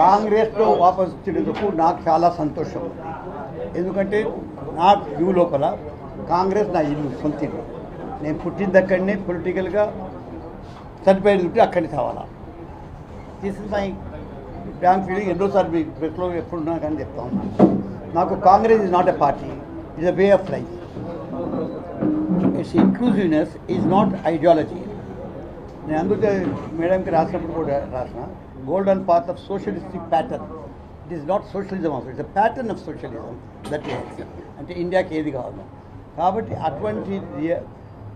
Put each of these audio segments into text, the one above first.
కాంగ్రెస్లో వాపసు వచ్చినందుకు నాకు చాలా సంతోషం ఉంది. ఎందుకంటే నా వ్యూ లోపల కాంగ్రెస్ నా ఇల్లు, సొంత ఇల్లు. నేను పుట్టిన దగ్గరనే పొలిటికల్గా చనిపోయిన ఉంటే అక్కడికి కావాలా. This is my bank feeling. ఎన్నోసార్లు మీ ప్రెస్లో ఎప్పుడున్నా కానీ చెప్తా ఉన్నాను. నాకు Congress is not a party, it's a way of life. It's inclusiveness is not ideology. నేను అందుకే మేడంకి రాసినప్పుడు కూడా రాసిన golden path of socialistic pattern. It is not socialism also, it's a pattern of socialism that is. అంటే ఇండియాకి ఏది కావాలి కాబట్టి అటువంటి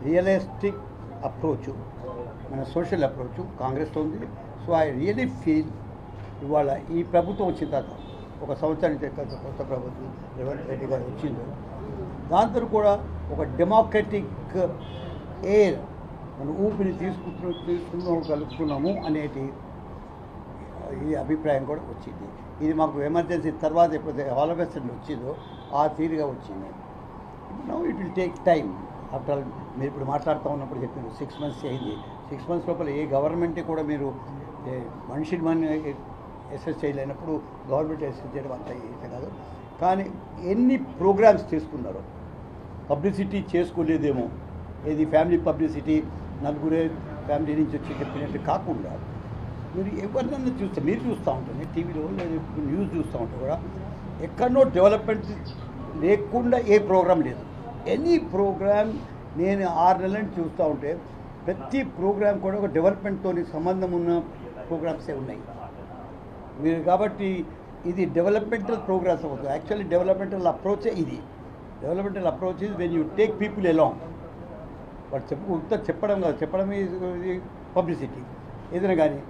రియలిస్టిక్ అప్రోచ్, మన సోషల్ అప్రోచ్ కాంగ్రెస్లో ఉంది. సో ఐ రియలీ ఫీల్ ఇవాళ ఈ ప్రభుత్వం వచ్చిన తర్వాత ఒక సంవత్సరం కొత్త ప్రభుత్వం రేవంత్ రెడ్డి గారు వచ్చిందో దాంతో కూడా ఒక డెమోక్రటిక్ ఎయిర్ మన ఊపిరి కలుపుతున్నాము అనేటి ఈ అభిప్రాయం కూడా వచ్చింది. ఇది మాకు ఎమర్జెన్సీ తర్వాత ఎప్పుడైతే హాలోఫెస్ట్ వచ్చిందో ఆ తీరుగా వచ్చింది. Now it will take time. After all మీరు ఇప్పుడు మాట్లాడుతూ ఉన్నప్పుడు చెప్పారు 6 months అయింది. 6 months లోపల ఏ గవర్నమెంట్ కూడా మీరు మనిషిని అసెస్ చేయలేనప్పుడు గవర్నమెంట్ అసెస్ చేయడం అంత ఈజీ కాదు. కానీ ఎన్ని ప్రోగ్రామ్స్ చేసుకున్నారో, పబ్లిసిటీ చేసుకోలేదేమో, ఏది ఫ్యామిలీ పబ్లిసిటీ నలుగురే ఫ్యామిలీ నుంచి వచ్చి చెప్పినట్టు కాకుండా మీరు ఎవరినైనా చూస్తే, మీరు చూస్తూ ఉంటుంది టీవీలో లేదా న్యూస్ చూస్తూ ఉంటే కూడా ఎక్కడనో డెవలప్మెంట్ లేకుండా ఏ ప్రోగ్రాం లేదు. ఎనీ ప్రోగ్రామ్ నేను 6 నెలల నుంచి చూస్తూ ఉంటే ప్రతి ప్రోగ్రామ్ కూడా ఒక డెవలప్మెంట్తో సంబంధం ఉన్న ప్రోగ్రామ్సే ఉన్నాయి మీరు. కాబట్టి ఇది డెవలప్మెంటల్ ప్రోగ్రామ్స్ అవుతుంది. యాక్చువల్లీ డెవలప్మెంటల్ అప్రోచే ఇది. Developmental approach is when you take people along. But చెప్పడం కాదు, చెప్పడం ఇది పబ్లిసిటీ ఏదైనా కానీ.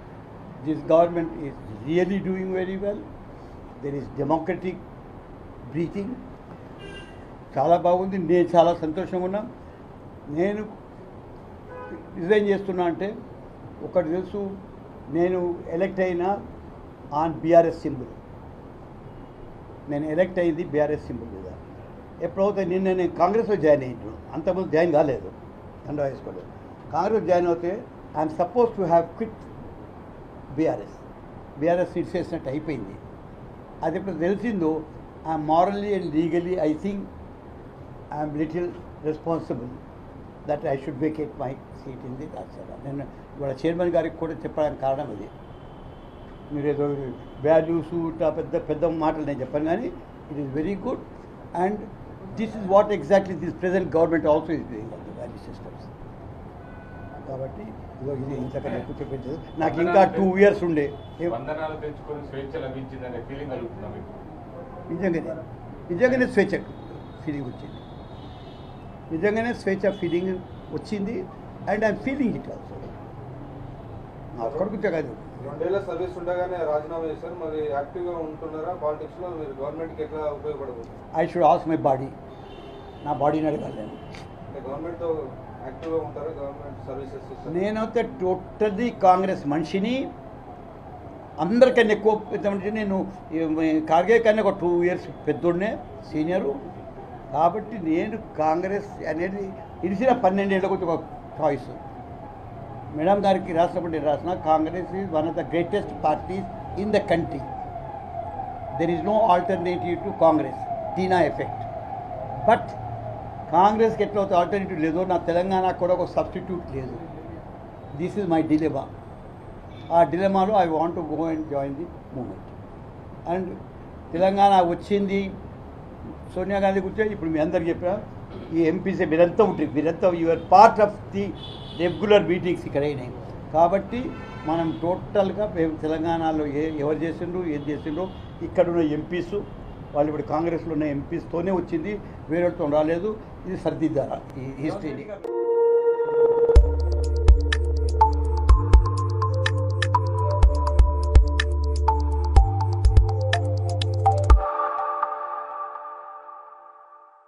This government is really doing very well. There is democratic breathing. చాలా బాగుంది. నేను చాలా సంతోషంగా ఉన్నా. నేను రిజైన్ చేస్తున్నా అంటే ఒకటి తెలుసు, నేను ఎలక్ట్ అయినా ఆన్ బీఆర్ఎస్ సింబల్. నేను ఎలక్ట్ అయింది బీఆర్ఎస్ సింబల్ మీద. ఎప్పుడైతే నేను కాంగ్రెస్లో జాయిన్ అయ్యిండు, అంతకుముందు జాయిన్ కాలేదు, కండో వేసుకోలేదు. కాంగ్రెస్ జాయిన్ అవుతే I'm suppose to have quit BRS seats వేసినట్టు అయిపోయింది. అది ఎప్పుడు తెలిసిందో I'm morally and legally I think I'm little responsible that I should vacate my seat in the Rajya Sabha. నేను ఇవాళ చైర్మన్ గారికి కూడా చెప్పడానికి కారణం అది. మీరు ఏదో వాల్యూస్ పెద్ద పెద్ద మాటలు నేను చెప్పాను, కానీ it is very good. And this is what exactly this present government also is doing on the value systems. కాబట్టి ఇది ఇంతకన్నా ఎక్కువ చెప్పేది నాకు ఇంకా 2 years ఉండే. నిజంగానే స్వేచ్ఛ ఫీలింగ్ వచ్చింది. నిజంగానే స్వేచ్ఛ ఫీలింగ్ వచ్చింది. And I'm feeling it also. నా ఒక్కడికి కాదు, 2 ఏళ్ల సర్వీస్ ఉండగానే రాజీనామా చేశారు. మరి యాక్టివ్గా ఉంటున్నారా పాలిటిక్స్లో? మీరు గవర్నమెంట్కి ఎట్లా ఉపయోగపడబోతుంది? I should ask my body. నా బాడీని అడగాలి నేను. గవర్నమెంట్తో యాక్టివ్గా ఉంటారా? గవర్నమెంట్ సర్వీసెస్ నేనైతే టోటల్లీ కాంగ్రెస్ మనిషిని. అందరికన్నా ఎక్కువ పెద్ద మనిషి నేను. కార్గే కన్నా ఒక 2 years పెద్దోడినే, సీనియరు. కాబట్టి నేను కాంగ్రెస్ అనేది ఇడిసిన 12 ఏళ్ళకి వచ్చి ఒక చాయిస్. మేడం గారికి రాసినప్పుడు నేను రాసిన Congress is one of the greatest parties in the country. There is no alternative to Congress. TINA effect. But కాంగ్రెస్కి ఎట్లయితే ఆల్టర్నేటివ్ లేదో నా తెలంగాణకు కూడా ఒక సబ్స్టిట్యూట్ లేదు. This is my dilemma. ఆ డిలెమాలో I want to go and join the movement. And Telangana వచ్చింది సోనియా గాంధీ కూర్చొని ఇప్పుడు మీ అందరికి చెప్పిన ఈ ఎంపీసీ మీరంతా ఉంటుంది, మీరంతా your part of the regular meetings ఇక్కడ అయినాయి. కాబట్టి మనం టోటల్గా మేము తెలంగాణలో ఎవరు చేసిండ్రు ఏం చేసిండ్రో ఇక్కడున్న ఎంపీస్ వాళ్ళు ఇప్పుడు కాంగ్రెస్లో ఉన్న ఎంపీస్తోనే వచ్చింది, వేరేతో రాలేదు. ఇది సర్దిద్దారా ఈ హిస్టరీని.